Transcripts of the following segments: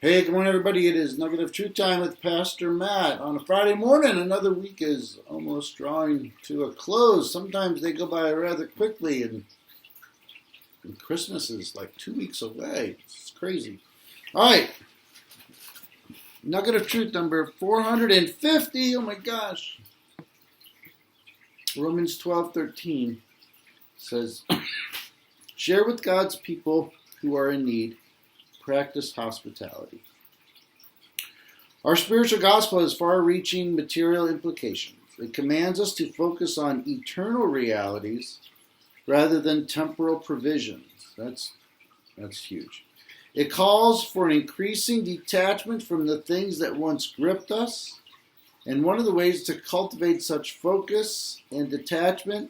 Hey, good morning, everybody. It is Nugget of Truth Time with Pastor Matt on a Friday morning. Another week is almost drawing to a close. Sometimes they go by rather quickly, and Christmas is like 2 weeks away. It's crazy. All right, Nugget of Truth number 450. Oh my gosh. Romans 12:13 says, share with God's people who are in need. Practice hospitality. Our spiritual gospel has far-reaching material implications. It commands us to focus on eternal realities rather than temporal provisions. That's huge. It calls for an increasing detachment from the things that once gripped us, and one of the ways to cultivate such focus and detachment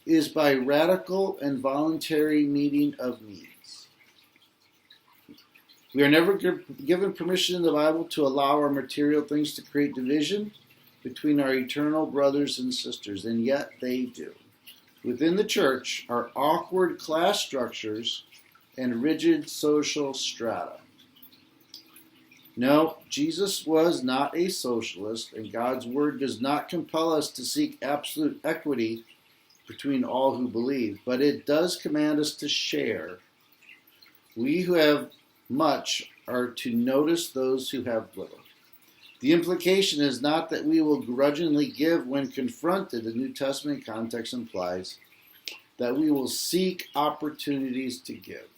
is by radical and voluntary meeting of needs. We are never given permission in the Bible to allow our material things to create division between our eternal brothers and sisters, and yet they do. Within the church are awkward class structures and rigid social strata. No, Jesus was not a socialist, and God's word does not compel us to seek absolute equity between all who believe, but it does command us to share. We who have much are to notice those who have little. The implication is not that we will grudgingly give when confronted. The New Testament context implies that we will seek opportunities to give.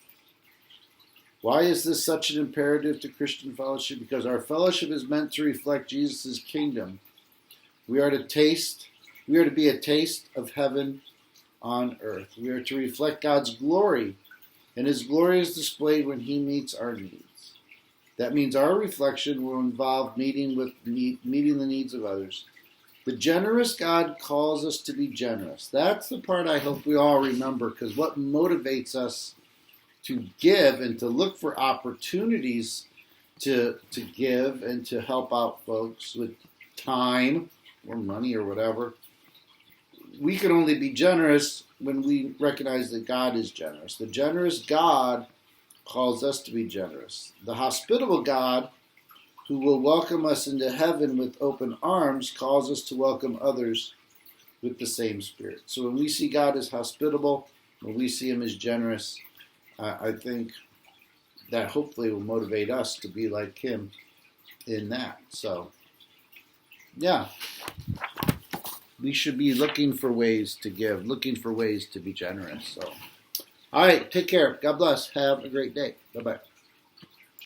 Why is this such an imperative to Christian fellowship? Because our fellowship is meant to reflect Jesus' kingdom. We are to be a taste of heaven on earth. We are to reflect God's glory, and His glory is displayed when He meets our needs. That means our reflection will involve meeting the needs of others. The generous God calls us to be generous. That's the part I hope we all remember, because what motivates us to give and to look for opportunities to give and to help out folks with time or money or whatever. We can only be generous when we recognize that God is generous. The generous God calls us to be generous. The hospitable God, who will welcome us into heaven with open arms, calls us to welcome others with the same spirit. So when we see God as hospitable, when we see Him as generous, I think that hopefully will motivate us to be like Him in that. So, yeah. We should be looking for ways to give, looking for ways to be generous. So, all right, take care. God bless. Have a great day. Bye-bye.